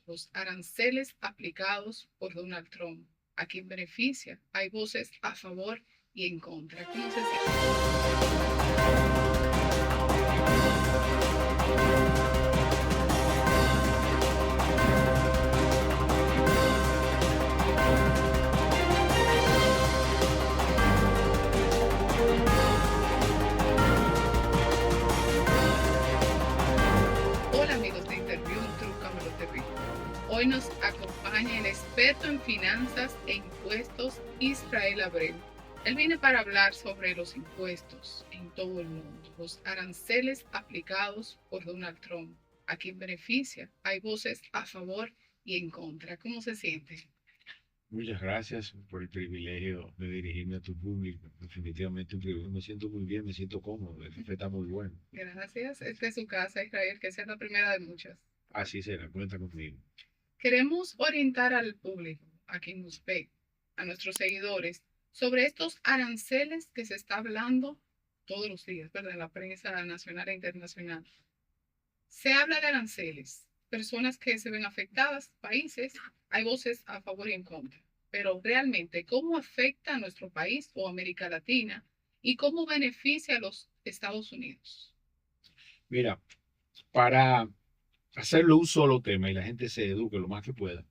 los aranceles aplicados por Donald Trump. ¿A quién beneficia? Hay voces a favor y en contra. ¿Cómo se siente? Hola amigos de Interview en Trúcamelo TV. Hoy nos acompaña el experto en finanzas e impuestos Israel Abreu. Él viene para hablar sobre los impuestos en todo el mundo, los aranceles aplicados por Donald Trump. ¿A quién beneficia? Hay voces a favor y en contra. ¿Cómo se siente? Muchas gracias por el privilegio de dirigirme a tu público. Definitivamente un privilegio. Me siento muy bien, me siento cómodo. El café está muy bueno. Gracias. Esta es su casa, Israel, que sea la primera de muchas. Así será, cuenta conmigo. Queremos orientar al público, a quien nos ve, a nuestros seguidores, sobre estos aranceles que se está hablando todos los días, ¿verdad? En la prensa nacional e internacional. Se habla de aranceles, personas que se ven afectadas, países, hay voces a favor y en contra. Pero realmente, ¿cómo afecta a nuestro país o América Latina y cómo beneficia a los Estados Unidos? Mira, para hacerlo un solo tema y la gente se eduque lo más que pueda,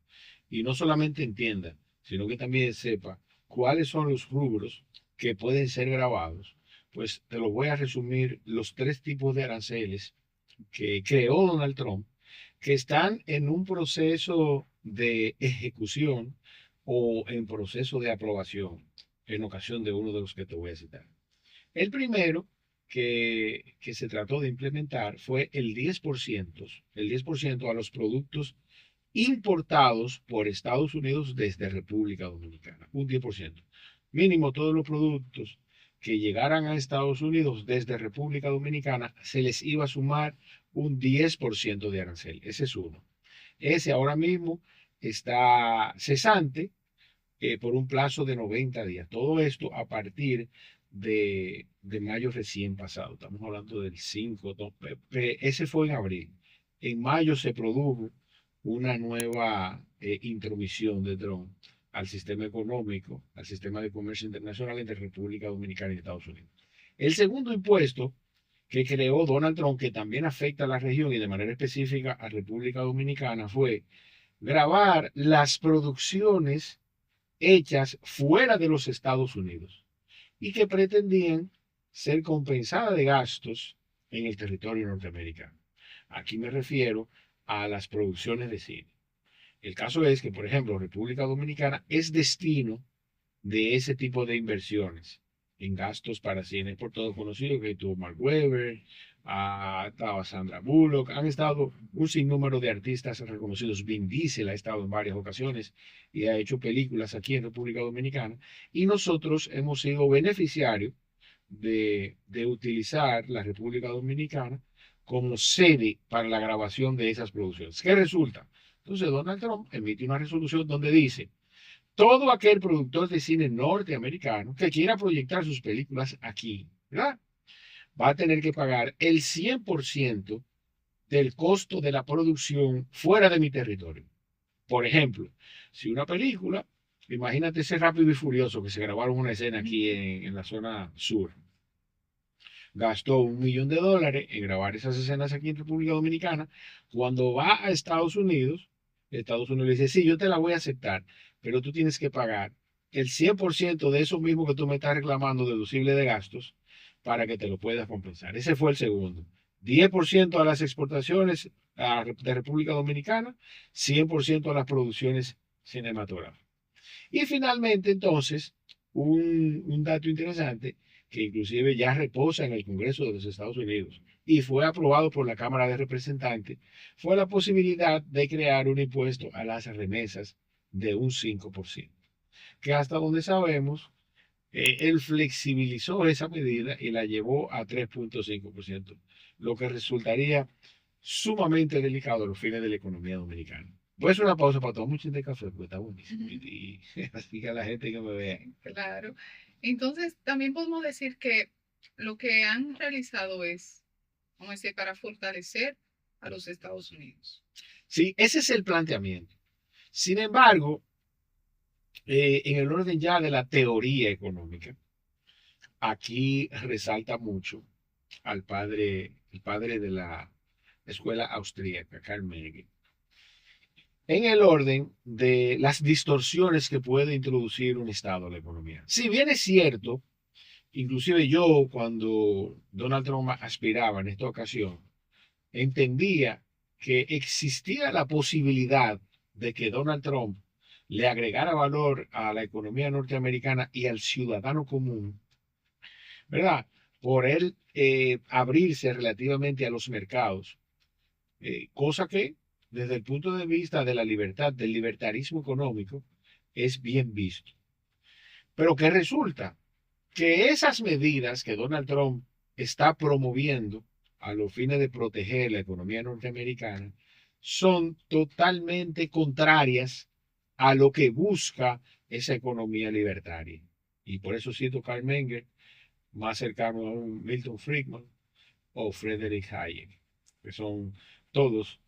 y no solamente entienda, sino que también sepa cuáles son los rubros que pueden ser grabados, pues te lo voy a resumir los tres tipos de aranceles que creó Donald Trump, que están en un proceso de ejecución o en proceso de aprobación en ocasión de uno de los que te voy a citar. El primero que se trató de implementar fue el 10% a los productos importados por Estados Unidos desde República Dominicana, un 10%. Mínimo todos los productos que llegaran a Estados Unidos desde República Dominicana se les iba a sumar un 10% de arancel. Ese es uno. Ese ahora mismo está cesante por un plazo de 90 días. Todo esto a partir de mayo recién pasado. Estamos hablando del 5. No, ese fue en abril. En mayo se produjo una nueva intromisión de Trump al sistema económico, al sistema de comercio internacional entre República Dominicana y Estados Unidos. El segundo impuesto que creó Donald Trump, que también afecta a la región y de manera específica a República Dominicana, fue grabar las producciones hechas fuera de los Estados Unidos y que pretendían ser compensadas de gastos en el territorio norteamericano. Aquí me refiero a las producciones de cine. El caso es que, por ejemplo, República Dominicana es destino de ese tipo de inversiones en gastos para cine, por todo conocido, que tuvo Mark Webber, estaba Sandra Bullock, han estado un sinnúmero de artistas reconocidos. Vin Diesel ha estado en varias ocasiones y ha hecho películas aquí en República Dominicana, y nosotros hemos sido beneficiarios de utilizar la República Dominicana como sede para la grabación de esas producciones. ¿Qué resulta? Entonces Donald Trump emite una resolución donde dice: todo aquel productor de cine norteamericano que quiera proyectar sus películas aquí, ¿verdad?, va a tener que pagar el 100% del costo de la producción fuera de mi territorio. Por ejemplo, si una película, imagínate ese Rápido y Furioso que se grabaron una escena aquí en la zona sur, gastó $1 millón en grabar esas escenas aquí en República Dominicana. Cuando va a Estados Unidos le dice: sí, yo te la voy a aceptar, pero tú tienes que pagar el 100% de eso mismo que tú me estás reclamando, deducible de gastos, para que te lo puedas compensar. Ese fue el segundo. 10% a las exportaciones de República Dominicana, 100% a las producciones cinematográficas. Y finalmente, entonces, un dato interesante que inclusive ya reposa en el Congreso de los Estados Unidos y fue aprobado por la Cámara de Representantes, fue la posibilidad de crear un impuesto a las remesas de un 5%, que hasta donde sabemos, él flexibilizó esa medida y la llevó a 3.5%, lo que resultaría sumamente delicado a los fines de la economía dominicana. Voy a hacer una pausa para tomar mucho de café porque está buenísimo. Así que a la gente que me vea. Claro. Entonces, también podemos decir que lo que han realizado es, vamos a decir, para fortalecer a los Estados Unidos. ¿Sí? Ese es el planteamiento. Sin embargo, en el orden ya de la teoría económica, aquí resalta mucho el padre de la escuela austríaca, Karl Marx, en el orden de las distorsiones que puede introducir un Estado a la economía. Si bien es cierto, inclusive yo cuando Donald Trump aspiraba en esta ocasión, entendía que existía la posibilidad de que Donald Trump le agregara valor a la economía norteamericana y al ciudadano común, ¿verdad? Por él abrirse relativamente a los mercados, cosa que desde el punto de vista de la libertad, del libertarismo económico, es bien visto. Pero ¿qué resulta? Que esas medidas que Donald Trump está promoviendo a los fines de proteger la economía norteamericana son totalmente contrarias a lo que busca esa economía libertaria. Y por eso cito Karl Menger, más cercano a un Milton Friedman o Friedrich Hayek, que son todos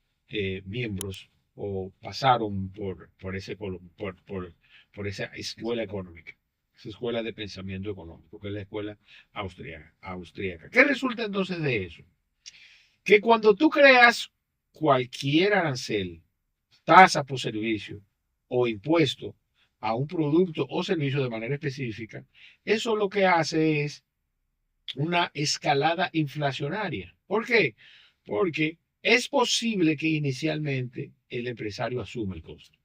miembros o pasaron por esa escuela económica, esa escuela de pensamiento económico, que es la escuela austríaca. ¿Qué resulta entonces de eso? Que cuando tú creas cualquier arancel, tasa por servicio o impuesto a un producto o servicio de manera específica, eso lo que hace es una escalada inflacionaria. ¿Por qué? Porque es posible que inicialmente el empresario asuma el costo.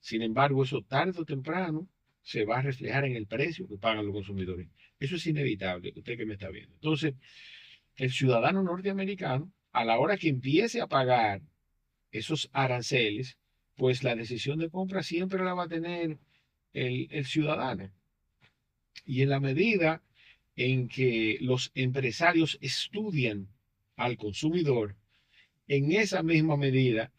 Sin embargo, eso tarde o temprano se va a reflejar en el precio que pagan los consumidores. Eso es inevitable, usted que me está viendo. Entonces, el ciudadano norteamericano, a la hora que empiece a pagar esos aranceles, pues la decisión de compra siempre la va a tener el ciudadano. Y en la medida en que los empresarios estudian al consumidor, en esa misma medida,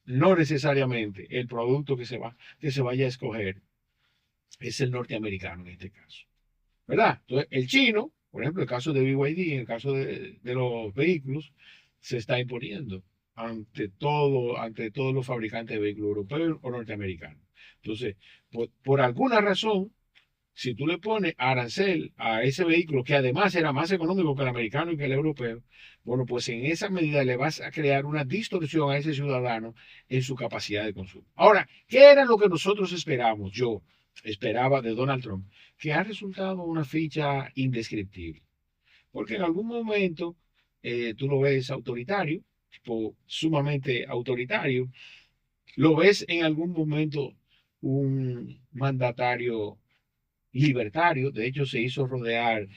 no necesariamente el producto que se vaya a escoger es el norteamericano en este caso, ¿verdad? Entonces, el chino, por ejemplo, el caso de BYD, en el caso de los vehículos, se está imponiendo ante todos los fabricantes de vehículos europeos o norteamericanos. Entonces, por alguna razón, si tú le pones arancel a ese vehículo, que además era más económico que el americano y que el europeo, bueno, pues en esa medida le vas a crear una distorsión a ese ciudadano en su capacidad de consumo. Ahora, ¿qué era lo que nosotros esperábamos? Yo esperaba de Donald Trump, que ha resultado una ficha indescriptible. Porque en algún momento tú lo ves autoritario, tipo sumamente autoritario, lo ves en algún momento un mandatario libertario. De hecho, se hizo rodear,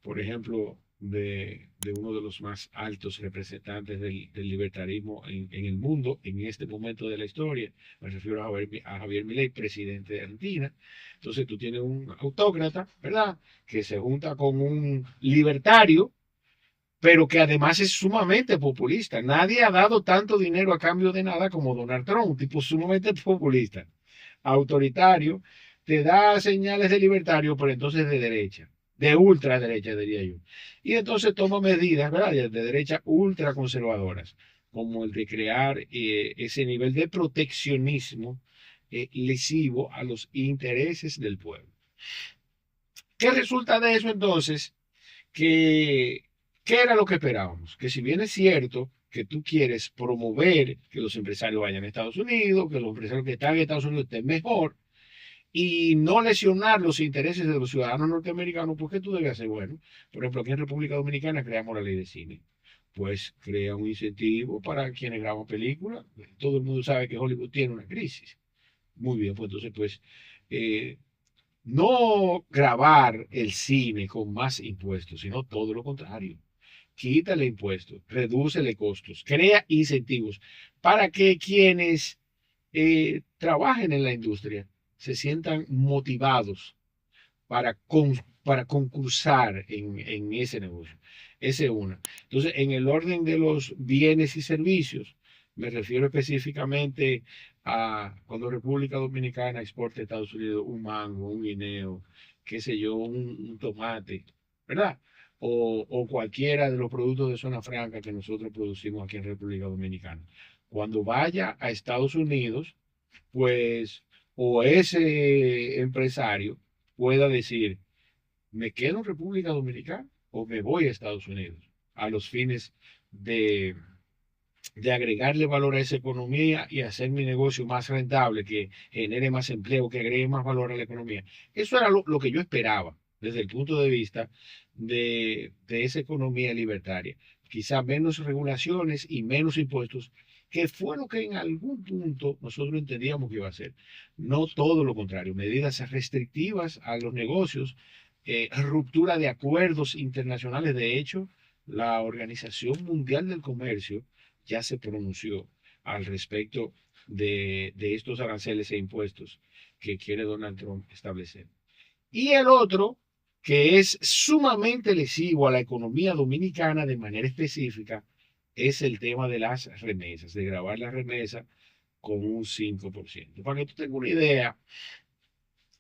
por ejemplo, de uno de los más altos representantes del libertarismo en el mundo en este momento de la historia. Me refiero a Javier Milei, presidente de Argentina. Entonces tú tienes un autócrata, ¿verdad? Que se junta con un libertario, pero que además es sumamente populista. Nadie ha dado tanto dinero a cambio de nada como Donald Trump, un tipo sumamente populista, autoritario, te da señales de libertario, pero entonces de derecha, de ultraderecha, diría yo. Y entonces toma medidas, ¿verdad?, de derecha ultraconservadoras, como el de crear ese nivel de proteccionismo lesivo a los intereses del pueblo. ¿Qué resulta de eso entonces? Que, ¿Qué era lo que esperábamos? Que si bien es cierto que tú quieres promover que los empresarios vayan a Estados Unidos, que los empresarios que están en Estados Unidos estén mejor y no lesionar los intereses de los ciudadanos norteamericanos, ¿por qué tú debes hacer? Bueno, por ejemplo, aquí en República Dominicana creamos la ley de cine. Pues crea un incentivo para quienes graban películas. Todo el mundo sabe que Hollywood tiene una crisis. Muy bien, pues entonces, pues, eh, no grabar el cine con más impuestos, sino todo lo contrario. Quítale impuestos, redúcele costos, crea incentivos para que quienes trabajen en la industria se sientan motivados para, para concursar en ese negocio. Esa es una. Entonces, en el orden de los bienes y servicios, me refiero específicamente a cuando República Dominicana exporta a Estados Unidos un mango, un guineo, qué sé yo, un tomate, ¿verdad? O cualquiera de los productos de zona franca que nosotros producimos aquí en República Dominicana. cuando vaya a Estados Unidos, pues, o ese empresario pueda decir, me quedo en República Dominicana o me voy a Estados Unidos a los fines de, de agregarle valor a esa economía y hacer mi negocio más rentable, que genere más empleo, que agregue más valor a la economía. Eso era lo que yo esperaba desde el punto de vista de esa economía libertaria. Quizá menos regulaciones y menos impuestos, que fue lo que en algún punto nosotros entendíamos que iba a ser. No todo lo contrario, medidas restrictivas a los negocios, ruptura de acuerdos internacionales. De hecho, la Organización Mundial del Comercio ya se pronunció al respecto de estos aranceles e impuestos que quiere Donald Trump establecer. Y el otro, que es sumamente lesivo a la economía dominicana de manera específica, es el tema de las remesas, de gravar la remesa con un 5%. Para que tú tengas una idea,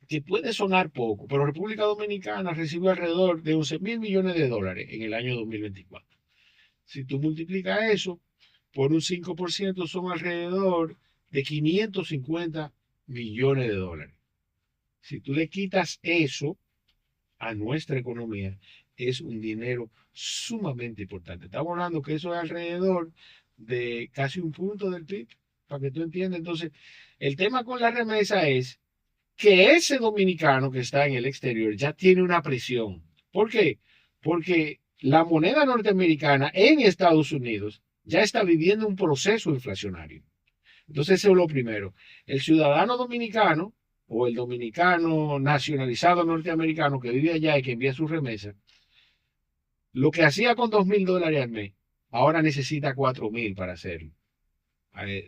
que puede sonar poco, pero República Dominicana recibió alrededor de 11.000 millones de dólares en el año 2024. Si tú multiplicas eso por un 5%, son alrededor de 550 millones de dólares. Si tú le quitas eso a nuestra economía, es un dinero sumamente importante. Estamos hablando que eso es alrededor de casi un punto del PIB, para que tú entiendas. Entonces, el tema con la remesa es que ese dominicano que está en el exterior ya tiene una presión. ¿Por qué? Porque la moneda norteamericana en Estados Unidos ya está viviendo un proceso inflacionario. Entonces, eso es lo primero. El ciudadano dominicano o el dominicano nacionalizado norteamericano que vive allá y que envía su remesa, lo que hacía con $2.000 al mes, ahora necesita 4.000 para hacerlo.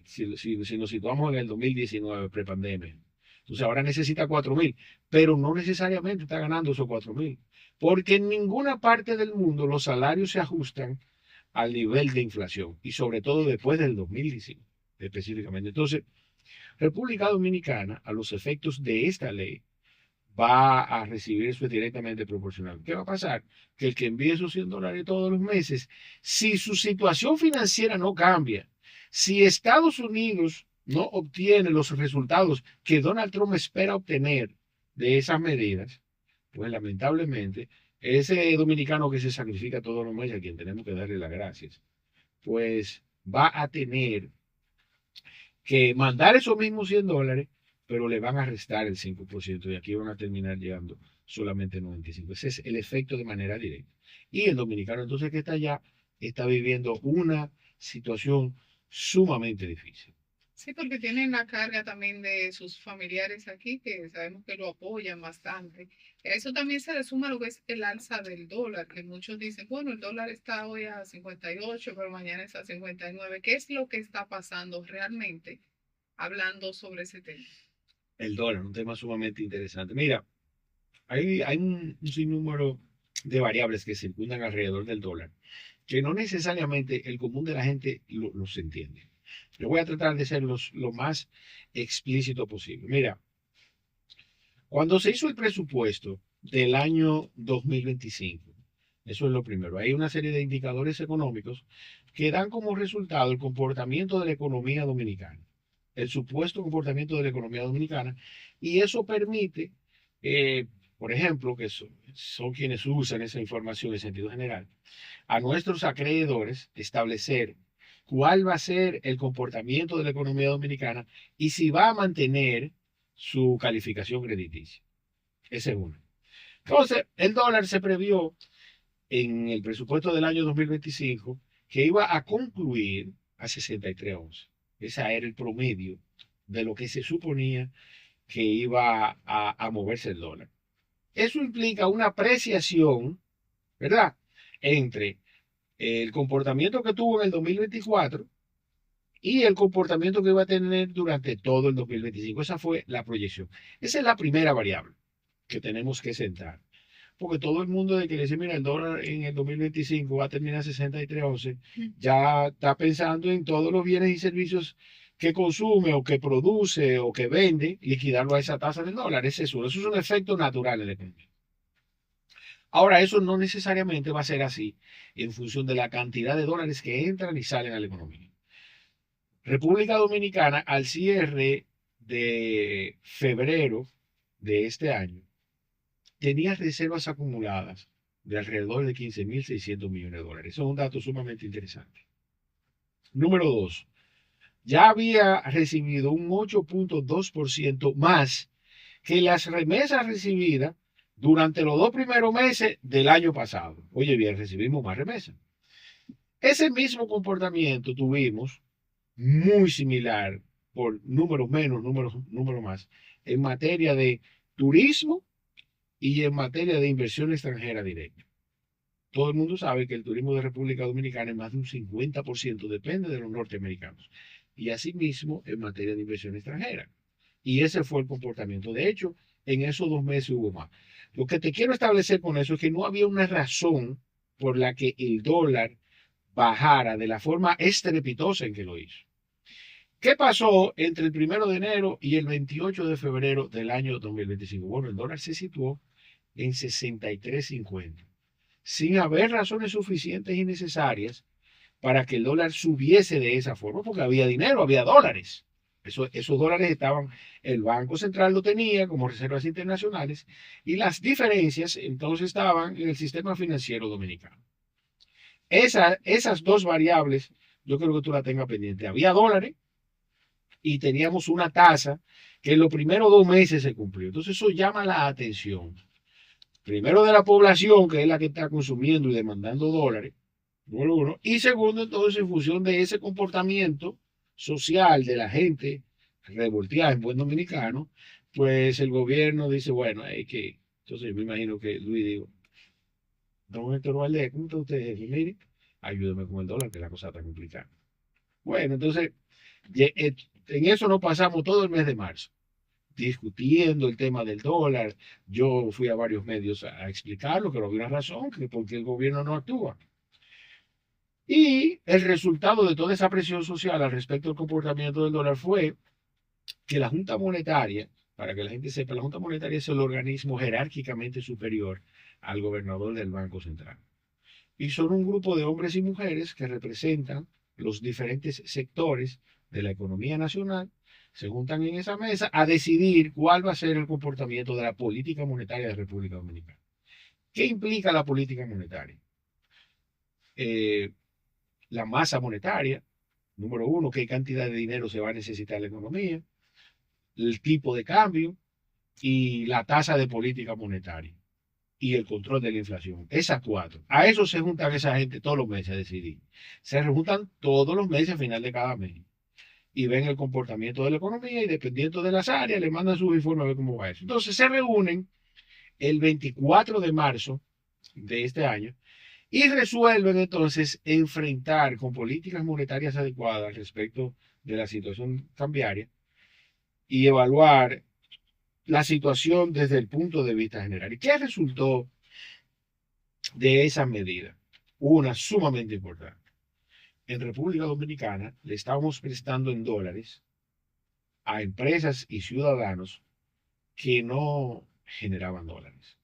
Si nos situamos en el 2019, prepandemia. Entonces ahora necesita 4.000, pero no necesariamente está ganando esos 4.000, porque en ninguna parte del mundo los salarios se ajustan al nivel de inflación, y sobre todo después del 2019 específicamente. Entonces, República Dominicana, a los efectos de esta ley, va a recibir eso directamente proporcional. ¿Qué va a pasar? Que el que envíe esos $100 todos los meses, si su situación financiera no cambia, si Estados Unidos no obtiene los resultados que Donald Trump espera obtener de esas medidas, pues lamentablemente ese dominicano que se sacrifica todos los meses, a quien tenemos que darle las gracias, pues va a tener que mandar esos mismos $100, pero le van a restar el 5% y aquí van a terminar llegando solamente 95. Ese es el efecto de manera directa. Y el dominicano entonces que está allá está viviendo una situación sumamente difícil. Sí, porque tienen la carga también de sus familiares aquí, que sabemos que lo apoyan bastante. A eso también se le suma lo que es el alza del dólar, que muchos dicen, bueno, el dólar está hoy a 58, pero mañana está a 59. ¿Qué es lo que está pasando realmente hablando sobre ese tema? El dólar, un tema sumamente interesante. Mira, hay un sinnúmero de variables que circundan alrededor del dólar, que no necesariamente el común de la gente los entiende. Yo voy a tratar de ser lo más explícito posible. Mira, cuando se hizo el presupuesto del año 2025, eso es lo primero, hay una serie de indicadores económicos que dan como resultado el comportamiento de la economía dominicana, el supuesto comportamiento de la economía dominicana, y eso permite, eh, por ejemplo, que son quienes usan esa información en sentido general, a nuestros acreedores establecer cuál va a ser el comportamiento de la economía dominicana y si va a mantener su calificación crediticia. Ese es uno. Entonces, el dólar se previó en el presupuesto del año 2025 que iba a concluir a 63.11. Ese era el promedio de lo que se suponía que iba a moverse el dólar. Eso implica una apreciación, ¿verdad? Entre el comportamiento que tuvo en el 2024 y el comportamiento que va a tener durante todo el 2025. Esa fue la proyección. Esa es la primera variable que tenemos que sentar. Porque todo el mundo de que le dice, mira, el dólar en el 2025 va a terminar 63.11, ya está pensando en todos los bienes y servicios que consume o que produce o que vende, liquidarlo a esa tasa del dólar. Eso es un efecto natural en la economía. Ahora, eso no necesariamente va a ser así en función de la cantidad de dólares que entran y salen a la economía. República Dominicana, al cierre de febrero de este año, tenía reservas acumuladas de alrededor de 15.600 millones de dólares. Eso es un dato sumamente interesante. Número dos, ya había recibido un 8.2% más que las remesas recibidas durante los 2 primeros meses del año pasado. Oye bien, recibimos más remesas. Ese mismo comportamiento tuvimos muy similar por números menos, números más, en materia de turismo y en materia de inversión extranjera directa. Todo el mundo sabe que el turismo de República Dominicana en más de un 50% depende de los norteamericanos. Y asimismo en materia de inversión extranjera. Y ese fue el comportamiento. De hecho, en esos 2 meses hubo más. Lo que te quiero establecer con eso es que no había una razón por la que el dólar bajara de la forma estrepitosa en que lo hizo. ¿Qué pasó entre el 1 de enero y el 28 de febrero del año 2025? Bueno, el dólar se situó en 63.50, sin haber razones suficientes y necesarias para que el dólar subiese de esa forma, porque había dinero, había dólares. Esos dólares estaban, el Banco Central lo tenía como reservas internacionales y las diferencias entonces estaban en el sistema financiero dominicano. Esas dos variables, yo creo que tú la tengas pendiente. Había dólares y teníamos una tasa que en los primeros 2 meses se cumplió. Entonces eso llama la atención. Primero de la población, que es la que está consumiendo y demandando dólares, número uno. Y segundo, entonces, en función de ese comportamiento social de la gente revolteada en buen dominicano, pues el gobierno dice, bueno, hay que... Entonces yo me imagino que Luis dijo, don Héctor Valdés, ¿cómo está usted? Mire, ayúdeme con el dólar, que la cosa está complicada. Bueno, entonces, en eso nos pasamos todo el mes de marzo, discutiendo el tema del dólar. Yo fui a varios medios a explicarlo, que no había una razón, que porque el gobierno no actúa. Y el resultado de toda esa presión social al respecto del comportamiento del dólar fue que la Junta Monetaria, para que la gente sepa, la Junta Monetaria es el organismo jerárquicamente superior al gobernador del Banco Central. Y son un grupo de hombres y mujeres que representan los diferentes sectores de la economía nacional, se juntan en esa mesa a decidir cuál va a ser el comportamiento de la política monetaria de la República Dominicana. ¿Qué implica la política monetaria? La masa monetaria, número uno, qué cantidad de dinero se va a necesitar en la economía, el tipo de cambio y la tasa de política monetaria y el control de la inflación. Esas cuatro. A eso se juntan esa gente todos los meses a decidir. Se juntan todos los meses a final de cada mes y ven el comportamiento de la economía y dependiendo de las áreas le mandan sus informes a ver cómo va eso. Entonces se reúnen el 24 de marzo de este año y resuelven entonces enfrentar con políticas monetarias adecuadas respecto de la situación cambiaria y evaluar la situación desde el punto de vista general. ¿Y qué resultó de esa medida? Una sumamente importante. En República Dominicana le estábamos prestando en dólares a empresas y ciudadanos que no generaban dólares.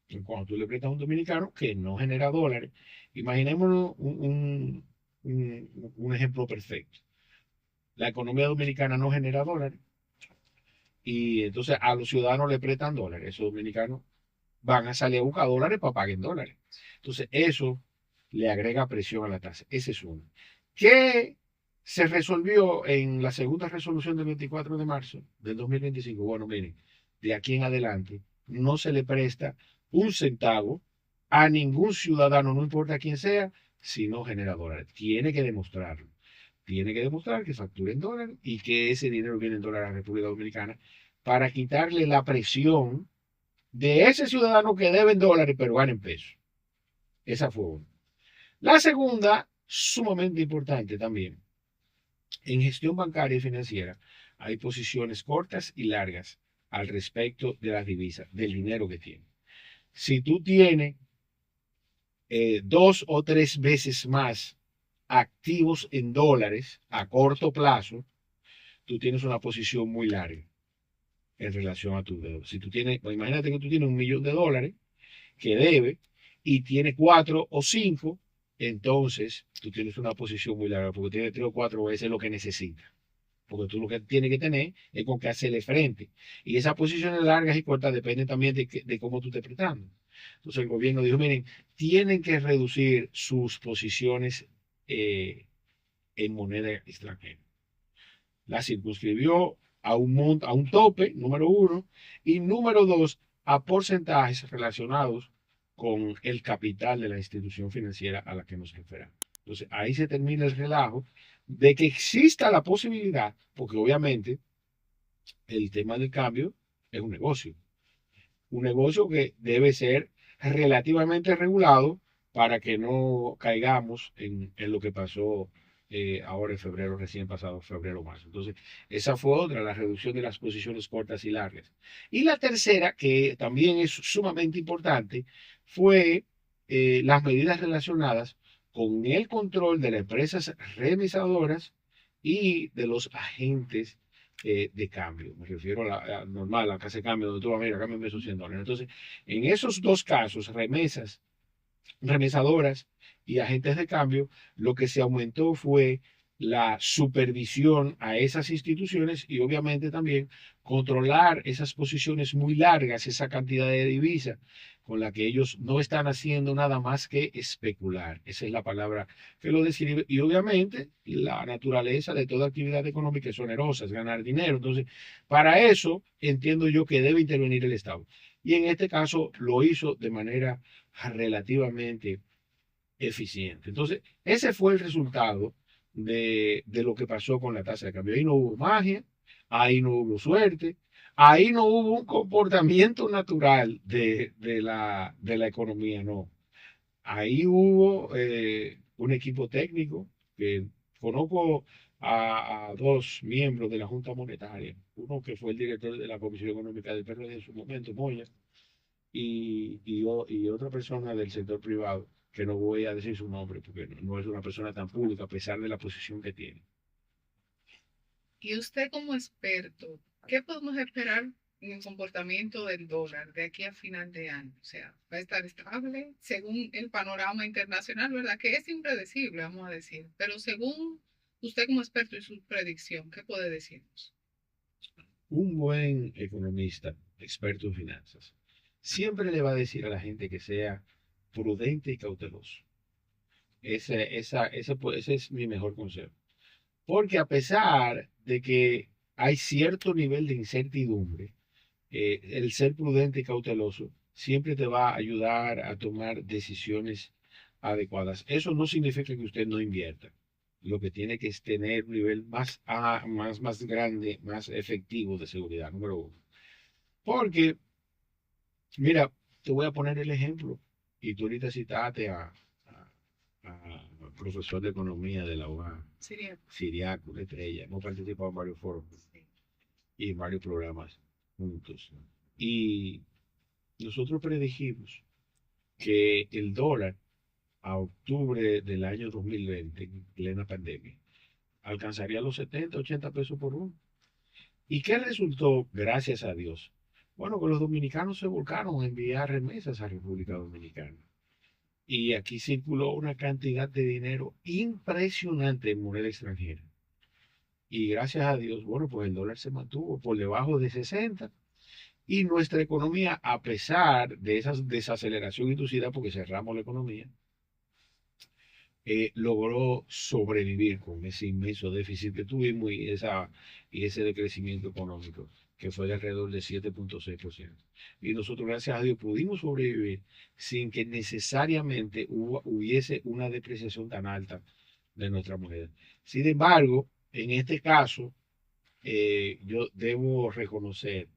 Y cuando tú le prestas a un dominicano que no genera dólares, imaginémonos un ejemplo perfecto. La economía dominicana no genera dólares y entonces a los ciudadanos le prestan dólares. Esos dominicanos van a salir a buscar dólares para pagar en dólares. Entonces eso le agrega presión a la tasa. Ese es uno. ¿Qué se resolvió en la segunda resolución del 24 de marzo del 2025? Bueno, miren, de aquí en adelante no se le presta un centavo a ningún ciudadano, no importa quién sea, si no genera dólares. Tiene que demostrarlo. Tiene que demostrar que factura en dólares y que ese dinero viene en dólares a la República Dominicana para quitarle la presión de ese ciudadano que debe en dólares pero gana en pesos. Esa fue una. La segunda, sumamente importante también. En gestión bancaria y financiera hay posiciones cortas y largas al respecto de las divisas, del dinero que tiene. Si tú tienes 2 o 3 veces más activos en dólares a corto plazo, tú tienes una posición muy larga en relación a tus deudas. Si tú tienes, pues imagínate que tú tienes $1 millón que debe y tiene 4 o 5 entonces tú tienes una posición muy larga, porque tienes 3 o 4 veces lo que necesitas. Porque tú lo que tienes que tener es con qué hacerle frente. Y esas posiciones largas y cortas dependen también de cómo tú estés prestando. Entonces el gobierno dijo, miren, tienen que reducir sus posiciones eh, en moneda extranjera. La circunscribió a un tope, número uno, y número dos, a porcentajes relacionados con el capital de la institución financiera a la que nos referamos. Entonces, ahí se termina el relajo de que exista la posibilidad, porque obviamente el tema del cambio es un negocio que debe ser relativamente regulado para que no caigamos en lo que pasó ahora en febrero, recién pasado, febrero-marzo. Entonces, esa fue otra, la reducción de las posiciones cortas y largas. Y la tercera, que también es sumamente importante, fue las medidas relacionadas con el control de las empresas remisadoras y de los agentes de cambio. Me refiero a normal, a casa de cambio, donde tú vas, mira, cámbiame esos $100. Entonces, en esos dos casos, remesadoras y agentes de cambio, lo que se aumentó fue la supervisión a esas instituciones y obviamente también controlar esas posiciones muy largas, esa cantidad de divisa con la que ellos no están haciendo nada más que especular. Esa es la palabra que lo describe. Y obviamente la naturaleza de toda actividad económica es onerosa, es ganar dinero. Entonces, para eso entiendo yo que debe intervenir el Estado. Y en este caso lo hizo de manera relativamente eficiente. Entonces, ese fue el resultado de lo que pasó con la tasa de cambio. Ahí no hubo magia, ahí no hubo suerte, ahí no hubo un comportamiento natural de la economía, no. Ahí hubo un equipo técnico que conozco a dos miembros de la Junta Monetaria, uno que fue el director de la Comisión Económica del PRD en su momento, Moya, y otra persona del sector privado, que no voy a decir su nombre porque no es una persona tan pública a pesar de la posición que tiene. Y usted como experto, ¿qué podemos esperar en el comportamiento del dólar de aquí a final de año? O sea, ¿va a estar estable según el panorama internacional, verdad? Que es impredecible, vamos a decir. Pero según usted como experto y su predicción, ¿qué puede decirnos? Un buen economista, experto en finanzas, siempre le va a decir a la gente que sea prudente y cauteloso. Ese es mi mejor consejo. Porque a pesar de que hay cierto nivel de incertidumbre, el ser prudente y cauteloso siempre te va a ayudar a tomar decisiones adecuadas. Eso no significa que usted no invierta. Lo que tiene que es tener un nivel más grande, más efectivo de seguridad, número uno. Porque, mira, te voy a poner el ejemplo. Y tú ahorita citaste a profesor de economía de la UAS, Sería, Siriaco, una estrella. Hemos participado en varios foros sí. y en varios programas juntos. Y nosotros predijimos que el dólar a octubre del año 2020, en plena pandemia, alcanzaría los 70, 80 pesos por uno. ¿Y qué resultó, gracias a Dios? Bueno, que los dominicanos se volcaron a enviar remesas a República Dominicana. Y aquí circuló una cantidad de dinero impresionante en moneda extranjera. Y gracias a Dios, bueno, pues el dólar se mantuvo por debajo de 60 y nuestra economía, a pesar de esa desaceleración inducida porque cerramos la economía, logró sobrevivir con ese inmenso déficit que tuvimos y ese decrecimiento económico que fue de alrededor del 7,6%. Y nosotros, gracias a Dios, pudimos sobrevivir sin que necesariamente hubiese una depreciación tan alta de nuestra moneda. Sin embargo, en este caso, yo debo reconocer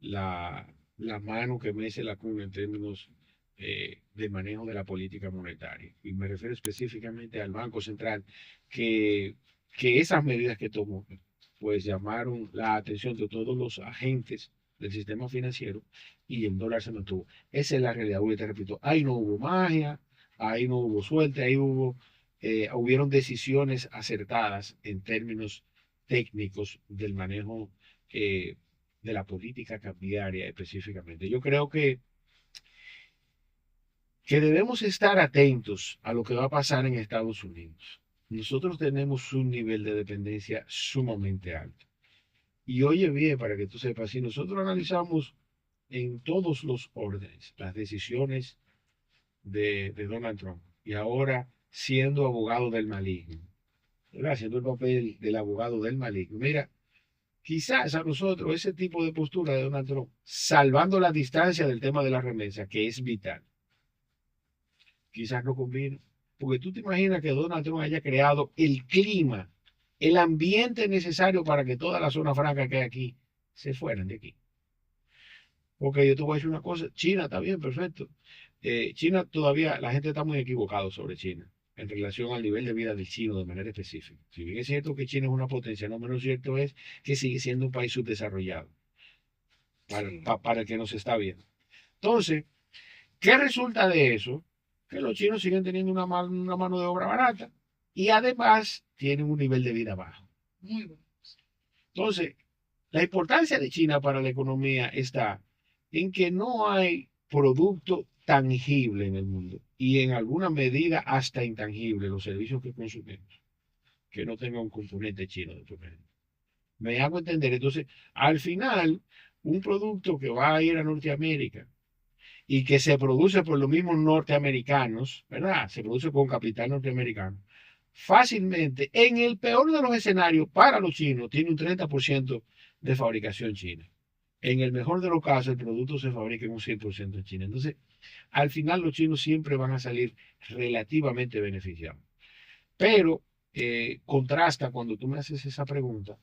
la mano que mece la cuna en términos de manejo de la política monetaria. Y me refiero específicamente al Banco Central, que, que esas medidas que tomó, pues llamaron la atención de todos los agentes del sistema financiero y el dólar se mantuvo. Esa es la realidad. Hoy te repito, ahí no hubo magia, ahí no hubo suerte, hubieron decisiones acertadas en términos técnicos del manejo de la política cambiaria específicamente. Yo creo que debemos estar atentos a lo que va a pasar en Estados Unidos. Nosotros tenemos un nivel de dependencia sumamente alto. Y oye bien, para que tú sepas, si nosotros analizamos en todos los órdenes las decisiones de Donald Trump y ahora siendo abogado del maligno, ¿verdad? Haciendo el papel del abogado del maligno. Mira, quizás a nosotros ese tipo de postura de Donald Trump, salvando la distancia del tema de la remesa, que es vital, quizás no conviene. Porque tú te imaginas que Donald Trump haya creado el clima, el ambiente necesario para que toda la zona franca que hay aquí se fueran de aquí. Porque yo te voy a decir una cosa, China está bien, perfecto. China todavía, la gente está muy equivocada sobre China en relación al nivel de vida del chino de manera específica. Si bien es cierto que China es una potencia, no menos cierto es que sigue siendo un país subdesarrollado Sí, para el que nos está viendo. Entonces, ¿qué resulta de eso? Que los chinos siguen teniendo una mano de obra barata y además tienen un nivel de vida bajo. muy bueno. Entonces, la importancia de China para la economía está en que no hay producto tangible en el mundo y en alguna medida hasta intangible los servicios que consumimos que no tenga un componente chino de por medio. Me hago entender. Entonces, al final, un producto que va a ir a Norteamérica y que se produce por los mismos norteamericanos, ¿verdad? Se produce con capital norteamericano. Fácilmente, en el peor de los escenarios, para los chinos, tiene un 30% de fabricación china. En el mejor de los casos, el producto se fabrica en un 100% en China. Entonces, al final, los chinos siempre van a salir relativamente beneficiados. Pero contrasta cuando tú me haces esa pregunta,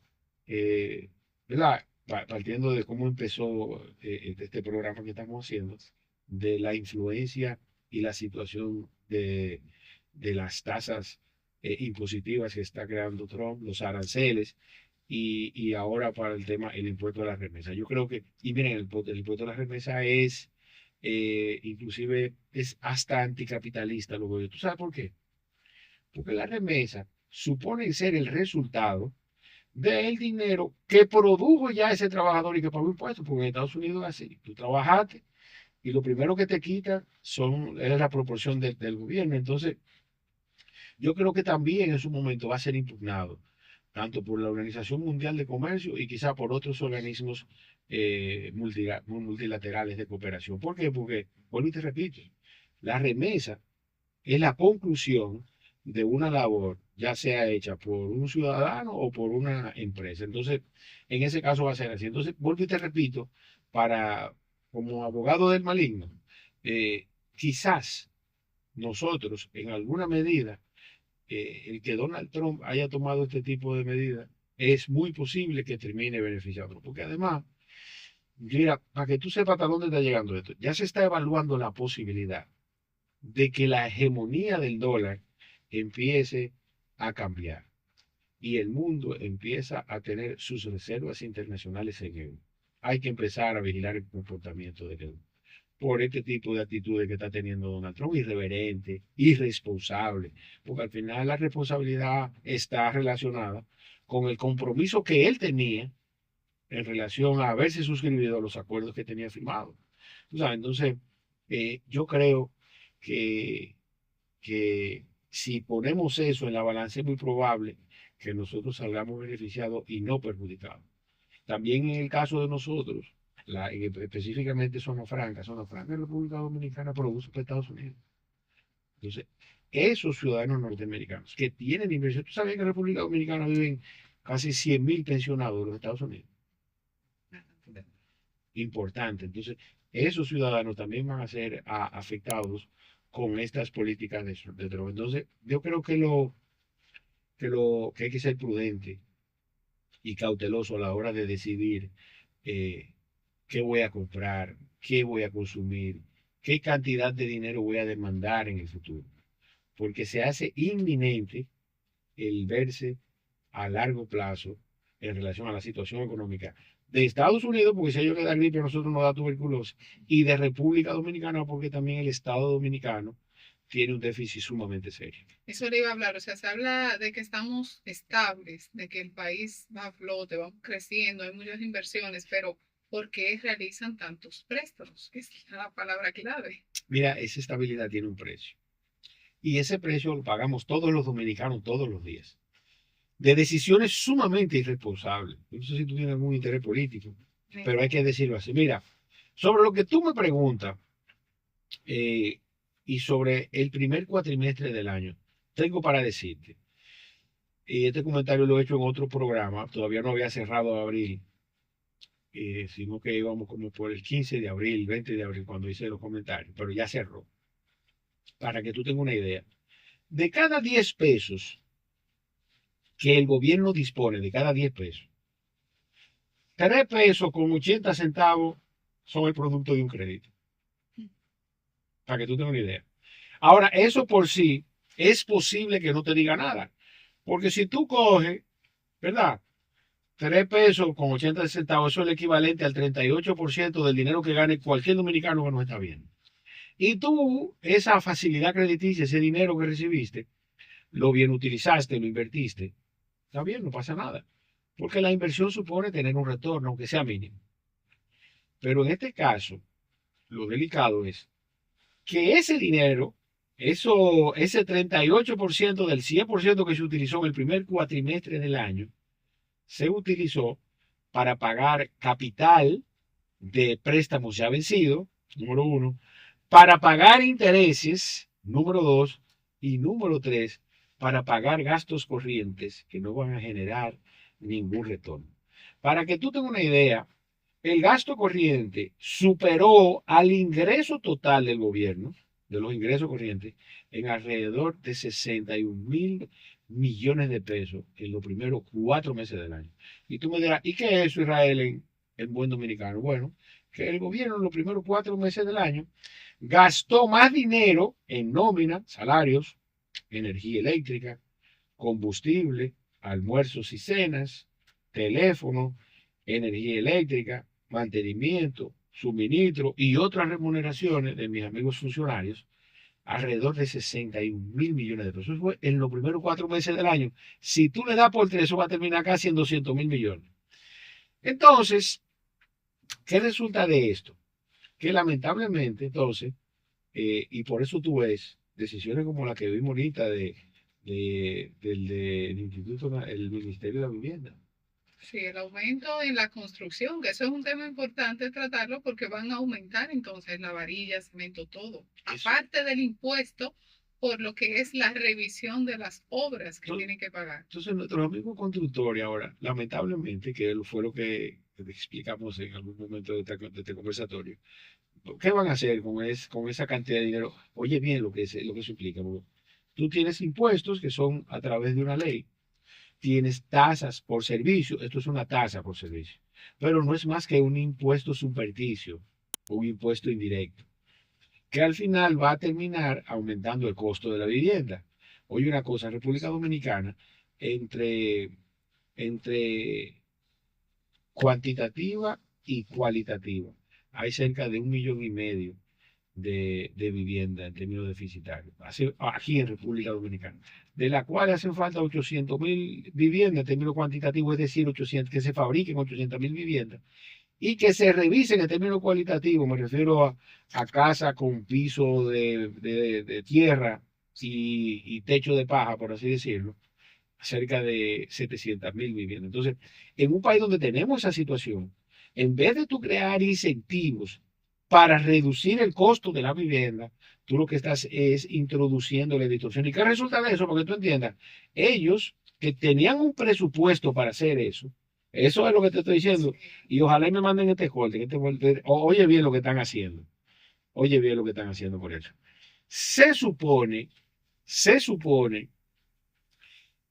eh, ¿verdad? Partiendo de cómo empezó este programa que estamos haciendo, de la influencia y la situación de las tasas impositivas que está creando Trump, los aranceles, y ahora para el tema, el impuesto a la remesa. Yo creo que, y miren, el impuesto a la remesa es, inclusive, es hasta anticapitalista, lo veo. ¿Tú sabes por qué? Porque las remesas suponen ser el resultado del dinero que produjo ya ese trabajador y que pagó impuestos, porque en Estados Unidos es así. Tú trabajaste y lo primero que te quitan es la proporción del gobierno. Entonces, yo creo que también en su momento va a ser impugnado, tanto por la Organización Mundial de Comercio y quizá por otros organismos multilaterales de cooperación. ¿Por qué? Porque, vuelvo y te repito, la remesa es la conclusión de una labor, ya sea hecha por un ciudadano o por una empresa. Entonces, en ese caso va a ser así. Entonces, vuelvo y te repito, para, como abogado del maligno, quizás nosotros, en alguna medida, el que Donald Trump haya tomado este tipo de medidas, es muy posible que termine beneficiando. Porque además, mira, para que tú sepas hasta dónde está llegando esto, ya se está evaluando la posibilidad de que la hegemonía del dólar empiece a cambiar y el mundo empieza a tener sus reservas internacionales en euro. Hay que empezar a vigilar el comportamiento del euro por este tipo de actitudes que está teniendo Donald Trump, irreverente, irresponsable, porque al final la responsabilidad está relacionada con el compromiso que él tenía en relación a haberse suscribido a los acuerdos que tenía firmados. Entonces, yo creo que si ponemos eso en la balanza es muy probable que nosotros salgamos beneficiados y no perjudicados. También en el caso de nosotros, específicamente Zona Franca de República Dominicana produce para Estados Unidos. Entonces, esos ciudadanos norteamericanos que tienen inversión, tú sabes que en República Dominicana viven casi 100.000 pensionados de los Estados Unidos. Importante. Entonces, esos ciudadanos también van a ser afectados con estas políticas de droga. Entonces, yo creo que hay que ser prudente y cauteloso a la hora de decidir eh, qué voy a comprar, qué voy a consumir, qué cantidad de dinero voy a demandar en el futuro. Porque se hace inminente el verse a largo plazo en relación a la situación económica de Estados Unidos, porque si a ellos les da gripe, a nosotros nos da tuberculosis, y de República Dominicana, porque también el Estado Dominicano tiene un déficit sumamente serio. Eso le iba a hablar, o sea, se habla de que estamos estables, de que el país va a flote, vamos creciendo, hay muchas inversiones, pero ¿por qué realizan tantos préstamos? Esa es la palabra clave. Mira, esa estabilidad tiene un precio. Y ese precio lo pagamos todos los dominicanos todos los días. De decisiones sumamente irresponsables. No sé si tú tienes algún interés político, pero hay que decirlo así. Mira, sobre lo que tú me preguntas y sobre el primer cuatrimestre del año, tengo para decirte, y este comentario lo he hecho en otro programa, todavía no había cerrado abril, sino que íbamos como por el 15 de abril, 20 de abril, cuando hice los comentarios, pero ya cerró. Para que tú tengas una idea, de cada 10 pesos que el gobierno dispone, de cada 10 pesos, 3 pesos con 80 centavos son el producto de un crédito. Para que tú tengas una idea. Ahora, eso por sí es posible que no te diga nada. Porque si tú coges, ¿verdad? 3 pesos con 80 centavos, eso es el equivalente al 38% del dinero que gane cualquier dominicano que nos está viendo. Y tú, esa facilidad crediticia, ese dinero que recibiste, lo bien utilizaste, lo invertiste, está bien, no pasa nada. Porque la inversión supone tener un retorno, aunque sea mínimo. Pero en este caso, lo delicado es que ese dinero, ese 38% del 100% que se utilizó en el primer cuatrimestre del año, se utilizó para pagar capital de préstamos ya vencidos, número uno, para pagar intereses, número dos, y número tres, para pagar gastos corrientes que no van a generar ningún retorno. Para que tú tengas una idea, el gasto corriente superó al ingreso total del gobierno, de los ingresos corrientes, en alrededor de 61.000 millones de pesos en los primeros 4 meses del año. Y tú me dirás, ¿y qué es eso, Israel, en buen dominicano? Bueno, que el gobierno en los primeros 4 meses del año gastó más dinero en nómina, salarios, energía eléctrica, combustible, almuerzos y cenas, teléfono, energía eléctrica, mantenimiento, suministro y otras remuneraciones de mis amigos funcionarios, alrededor de 61.000 millones de pesos. Eso fue en los primeros 4 meses del año. Si tú le das por tres, eso va a terminar casi en 200.000 millones. Entonces, ¿qué resulta de esto? Que lamentablemente, entonces, y por eso tú ves decisiones como la que vimos ahorita del Instituto, el Ministerio de la Vivienda. Sí, el aumento en la construcción, que eso es un tema importante tratarlo porque van a aumentar entonces la varilla, cemento, todo. Eso. Aparte del impuesto por lo que es la revisión de las obras que Entonces, tienen que pagar. Entonces, nuestros amigos constructores ahora, lamentablemente, que fue lo que explicamos en algún momento de este conversatorio, ¿qué van a hacer con esa cantidad de dinero? Oye bien lo que eso implica. Tú tienes impuestos que son a través de una ley. Tienes tasas por servicio. Esto es una tasa por servicio. Pero no es más que un impuesto supersticio, un impuesto indirecto, que al final va a terminar aumentando el costo de la vivienda. Oye, una cosa, República Dominicana, entre, entre cuantitativa y cualitativa, hay cerca de 1,5 millones de viviendas en términos deficitarios, aquí en República Dominicana, de la cual hacen falta 800.000 viviendas en términos cuantitativos, es decir, 800, que se fabriquen 800.000 viviendas y que se revisen en términos cualitativos. Me refiero a casa con piso de tierra y techo de paja, por así decirlo, cerca de 700.000 viviendas. Entonces, en un país donde tenemos esa situación, en vez de tú crear incentivos para reducir el costo de la vivienda, tú lo que estás es introduciendo la distorsión. ¿Y qué resulta de eso? Porque tú entiendas, ellos que tenían un presupuesto para hacer eso es lo que te estoy diciendo. Y ojalá me manden este corte, oye bien lo que están haciendo. Oye bien lo que están haciendo por eso. Se supone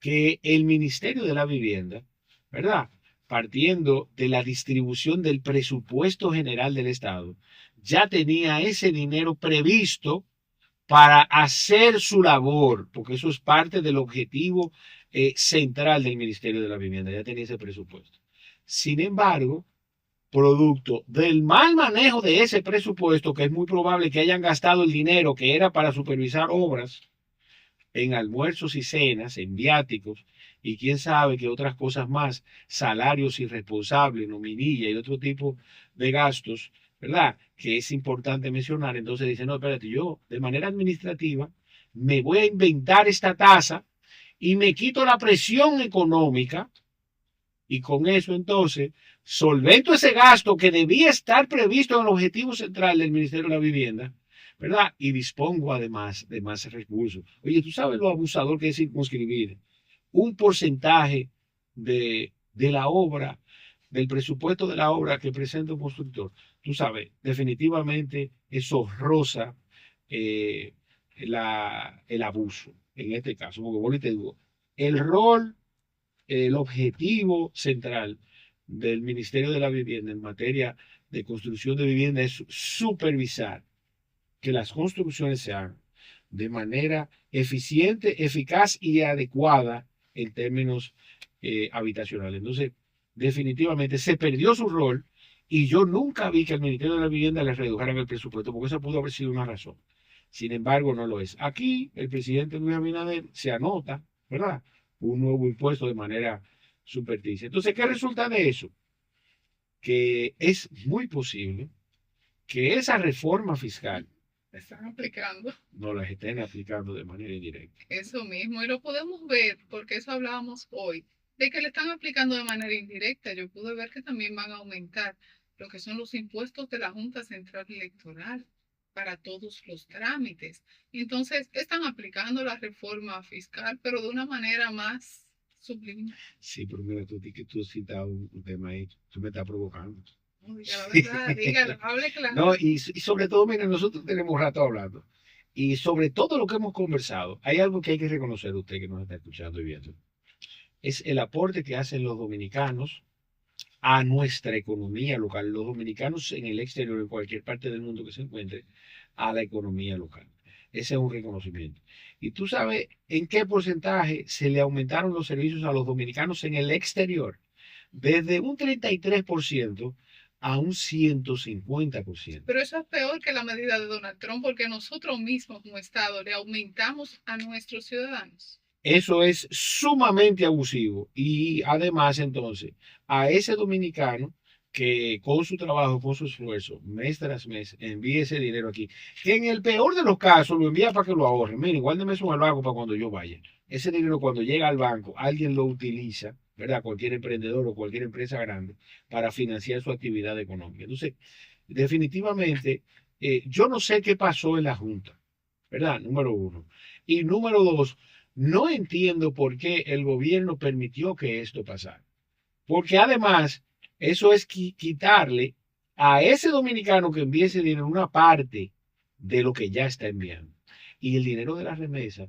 que el Ministerio de la Vivienda, ¿verdad? Partiendo de la distribución del presupuesto general del Estado, ya tenía ese dinero previsto para hacer su labor, porque eso es parte del objetivo central del Ministerio de la Vivienda, ya tenía ese presupuesto. Sin embargo, producto del mal manejo de ese presupuesto, que es muy probable que hayan gastado el dinero que era para supervisar obras en almuerzos y cenas, en viáticos, y quién sabe qué otras cosas más, salarios irresponsables, nominilla y otro tipo de gastos ¿verdad? Que es importante mencionar. Entonces dice, no, espérate, yo de manera administrativa me voy a inventar esta tasa y me quito la presión económica y con eso entonces solvento ese gasto que debía estar previsto en el objetivo central del Ministerio de la Vivienda, ¿verdad? Y dispongo además de más recursos. Oye, tú sabes lo abusador que es circunscribir un porcentaje de la obra, del presupuesto de la obra que presenta un constructor. Tú sabes, definitivamente eso roza eh, el abuso en este caso, porque bueno, te digo, el rol, el objetivo central del Ministerio de la Vivienda en materia de construcción de vivienda es supervisar que las construcciones se hagan de manera eficiente, eficaz y adecuada en términos habitacionales. Entonces, definitivamente se perdió su rol y yo nunca vi que al Ministerio de la Vivienda le redujeran el presupuesto, porque esa pudo haber sido una razón. Sin embargo, no lo es. Aquí el presidente Luis Abinader se anota, ¿verdad? Un nuevo impuesto de manera supersticia. Entonces, ¿qué resulta de eso? Que es muy posible que esa reforma fiscal Están aplicando no las estén aplicando de manera indirecta. eso mismo y lo podemos ver porque eso hablábamos hoy, de que le están aplicando de manera indirecta. Yo pude ver que también van a aumentar lo que son los impuestos de la Junta Central Electoral para todos los trámites. Entonces, están aplicando la reforma fiscal, pero de una manera más subliminal. Sí, pero mira, tú has citado un tema ahí, tú me estás provocando. No diga la verdad, dígalo, hable claro. No, y sobre todo, mira, nosotros tenemos rato hablando. Y sobre todo lo que hemos conversado, hay algo que hay que reconocer usted que nos está escuchando y viendo. Es el aporte que hacen los dominicanos a nuestra economía local, los dominicanos en el exterior, en cualquier parte del mundo que se encuentre, a la economía local. Ese es un reconocimiento. ¿Y tú sabes en qué porcentaje se le aumentaron los servicios a los dominicanos en el exterior? Desde un 33% a un 150%. Pero eso es peor que la medida de Donald Trump porque nosotros mismos como Estado le aumentamos a nuestros ciudadanos. Eso es sumamente abusivo y además entonces a ese dominicano que con su trabajo, con su esfuerzo, mes tras mes, envíe ese dinero aquí, que en el peor de los casos lo envía para que lo ahorre. Miren, guárdeme eso en el banco para cuando yo vaya. Ese dinero cuando llega al banco, alguien lo utiliza, ¿verdad? Cualquier emprendedor o cualquier empresa grande para financiar su actividad económica. Entonces, definitivamente, yo no sé qué pasó en la Junta, ¿verdad? Número uno. Y número dos, no entiendo por qué el gobierno permitió que esto pasara. Porque además, eso es quitarle a ese dominicano que envíe ese dinero una parte de lo que ya está enviando. Y el dinero de la remesa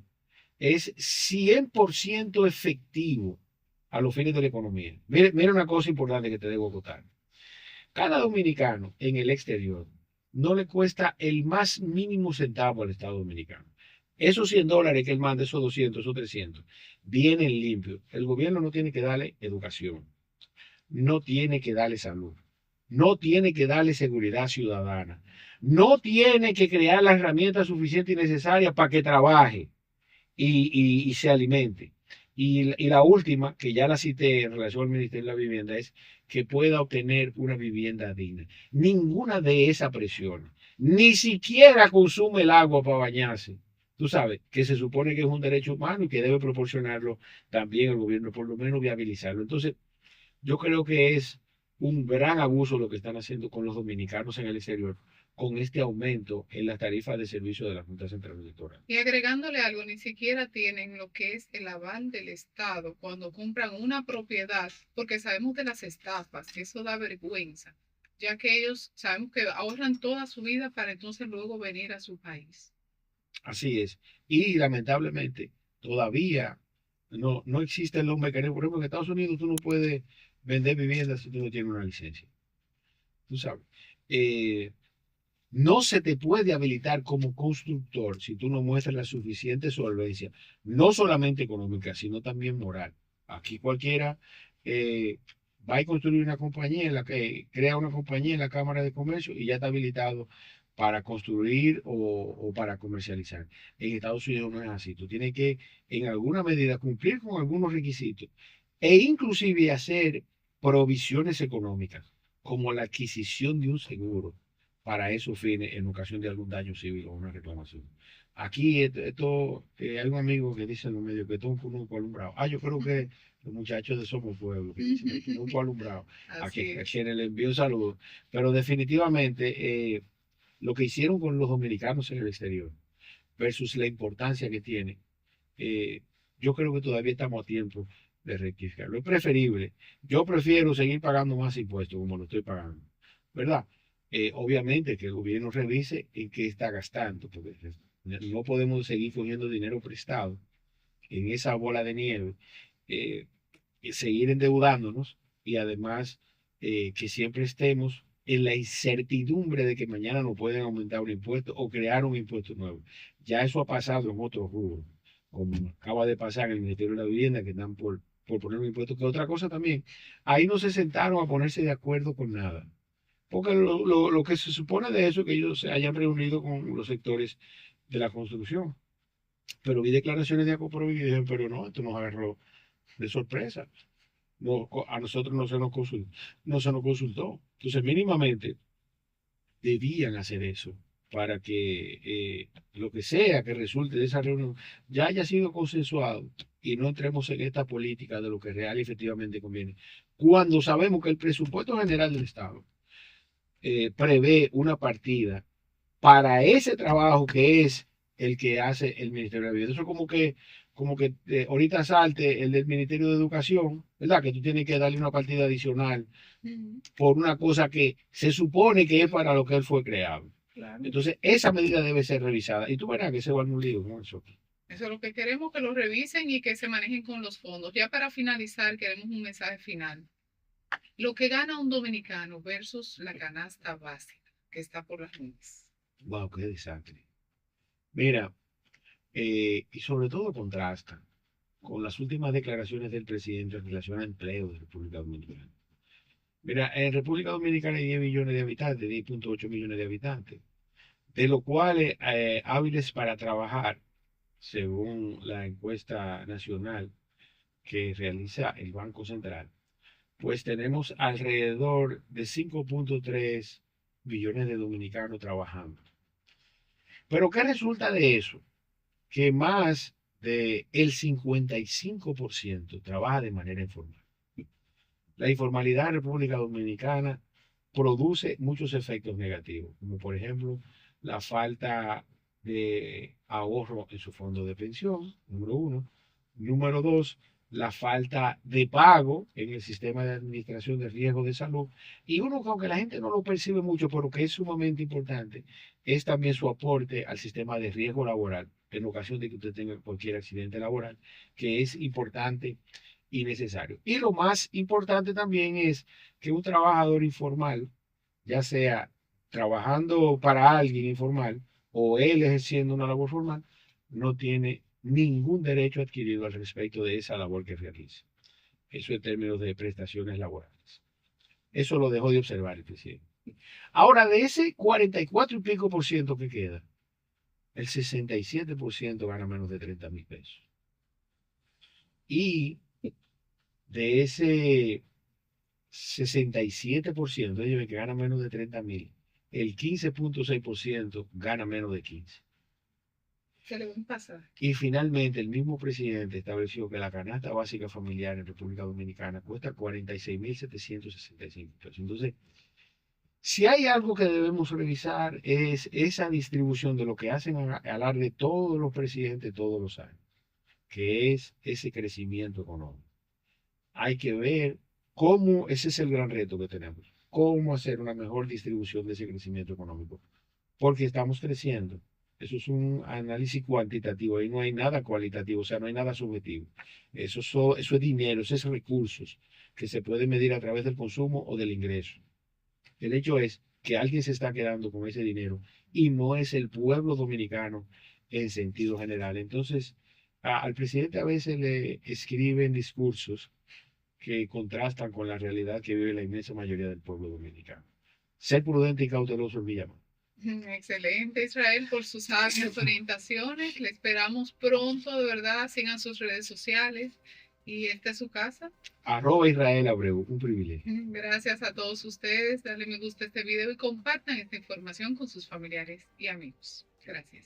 es 100% efectivo a los fines de la economía. Mira una cosa importante que te debo contar. Cada dominicano en el exterior no le cuesta el más mínimo centavo al Estado dominicano. Esos $100 que él manda, esos 200, esos 300, vienen limpios. El gobierno no tiene que darle educación, no tiene que darle salud, no tiene que darle seguridad ciudadana, no tiene que crear las herramientas suficientes y necesarias para que trabaje y se alimente. Y la última, que ya la cité en relación al Ministerio de la Vivienda, es que pueda obtener una vivienda digna. Ninguna de esas presiones, ni siquiera consume el agua para bañarse. Tú sabes, que se supone que es un derecho humano y que debe proporcionarlo también el gobierno, por lo menos viabilizarlo. Entonces, yo creo que es un gran abuso lo que están haciendo con los dominicanos en el exterior, con este aumento en las tarifas de servicio de la Junta Central Electoral. Y agregándole algo, ni siquiera tienen lo que es el aval del Estado cuando compran una propiedad, porque sabemos de las estafas, que eso da vergüenza, ya que ellos sabemos que ahorran toda su vida para entonces luego venir a su país. Así es. Y lamentablemente todavía no existen los mecanismos. Por ejemplo, en Estados Unidos tú no puedes vender viviendas si tú no tienes una licencia. Tú sabes. Eh, no se te puede habilitar como constructor si tú no muestras la suficiente solvencia, no solamente económica, sino también moral. Aquí cualquiera eh, va a construir una compañía, en la que crea una compañía en la Cámara de Comercio y ya está habilitado para construir o para comercializar. En Estados Unidos no es así. Tú tienes que, en alguna medida, cumplir con algunos requisitos e inclusive hacer provisiones económicas, como la adquisición de un seguro para esos fines en ocasión de algún daño civil o una reclamación. Aquí hay un amigo que dice en los medios que esto es un cunuco alumbrado. Yo creo que los muchachos de Somos Pueblo que dicen que es un cunuco alumbrado, a quienes le envío saludos. Pero definitivamente lo que hicieron con los dominicanos en el exterior versus la importancia que tiene, eh, yo creo que todavía estamos a tiempo de rectificarlo. Es preferible. Yo prefiero seguir pagando más impuestos como lo estoy pagando, ¿verdad? Obviamente que el gobierno revise en qué está gastando, porque no podemos seguir cogiendo dinero prestado en esa bola de nieve, eh, y seguir endeudándonos y además que siempre estemos en la incertidumbre de que mañana no pueden aumentar un impuesto o crear un impuesto nuevo. Ya eso ha pasado en otros rubros, como acaba de pasar en el Ministerio de la Vivienda, que están por poner un impuesto, que otra cosa también. Ahí no se sentaron a ponerse de acuerdo con nada. Porque lo que se supone de eso es que ellos se hayan reunido con los sectores de la construcción. Pero vi declaraciones de Acoprovi y dije, pero no, esto nos agarró de sorpresa. No, a nosotros no se nos consultó. Entonces, mínimamente debían hacer eso para que lo que sea que resulte de esa reunión ya haya sido consensuado y no entremos en esta política de lo que real y efectivamente conviene. Cuando sabemos que el presupuesto general del Estado prevé una partida para ese trabajo que es el que hace el Ministerio de Vivienda. Eso es como que ahorita salte el del Ministerio de Educación, ¿verdad? Que tú tienes que darle una partida adicional por una cosa que se supone que es para lo que él fue creado. Claro. Entonces, esa medida debe ser revisada. Y tú verás que se va a un lío con eso. Eso es lo que queremos, que lo revisen y que se manejen con los fondos. Ya para finalizar, queremos un mensaje final. Lo que gana un dominicano versus la canasta básica, que está por las nubes. Wow, qué desastre. Mira, y sobre todo contrasta con las últimas declaraciones del presidente en relación a empleo de República Dominicana. Mira, en República Dominicana hay 10 millones de habitantes, 10.8 millones de habitantes, de los cuales hábiles para trabajar, según la encuesta nacional que realiza el Banco Central, pues tenemos alrededor de 5.3 millones de dominicanos trabajando. Pero ¿qué resulta de eso? Que más del 55% trabaja de manera informal. La informalidad en República Dominicana produce muchos efectos negativos, como por ejemplo la falta de ahorro en su fondo de pensión, número uno. Número dos, la falta de pago en el sistema de administración de riesgo de salud. Y uno que aunque la gente no lo percibe mucho, pero que es sumamente importante, es también su aporte al sistema de riesgo laboral en ocasión de que usted tenga cualquier accidente laboral, que es importante y necesario. Y lo más importante también es que un trabajador informal, ya sea trabajando para alguien informal o él ejerciendo una labor formal, no tiene ningún derecho adquirido al respecto de esa labor que realiza. Eso en términos de prestaciones laborales. Eso lo dejó de observar el presidente. Ahora, de ese 44 y pico por ciento que queda, el 67% gana menos de 30,000 pesos. Y de ese 67% de ellos que gana menos de 30,000, el 15.6% gana menos de 15. Se le va a pasar. Y finalmente el mismo presidente estableció que la canasta básica familiar en República Dominicana cuesta 46,765 pesos. Entonces, si hay algo que debemos revisar es esa distribución de lo que hacen alarde todos los presidentes todos los años, que es ese crecimiento económico. Hay que ver cómo, ese es el gran reto que tenemos, cómo hacer una mejor distribución de ese crecimiento económico, porque estamos creciendo. Eso es un análisis cuantitativo, ahí no hay nada cualitativo, o sea, no hay nada subjetivo. Eso es dinero, eso es recursos que se pueden medir a través del consumo o del ingreso. El hecho es que alguien se está quedando con ese dinero y no es el pueblo dominicano en sentido general. Entonces, al presidente a veces le escriben discursos que contrastan con la realidad que vive la inmensa mayoría del pueblo dominicano. Ser prudente y cauteloso en Villamar. Excelente, Israel, por sus sabias orientaciones. Le esperamos pronto, de verdad. Sigan sus redes sociales Y esta es su casa. @Israel Abreu, un privilegio. Gracias a todos ustedes. Dale me gusta a este video y compartan esta información con sus familiares y amigos. Gracias.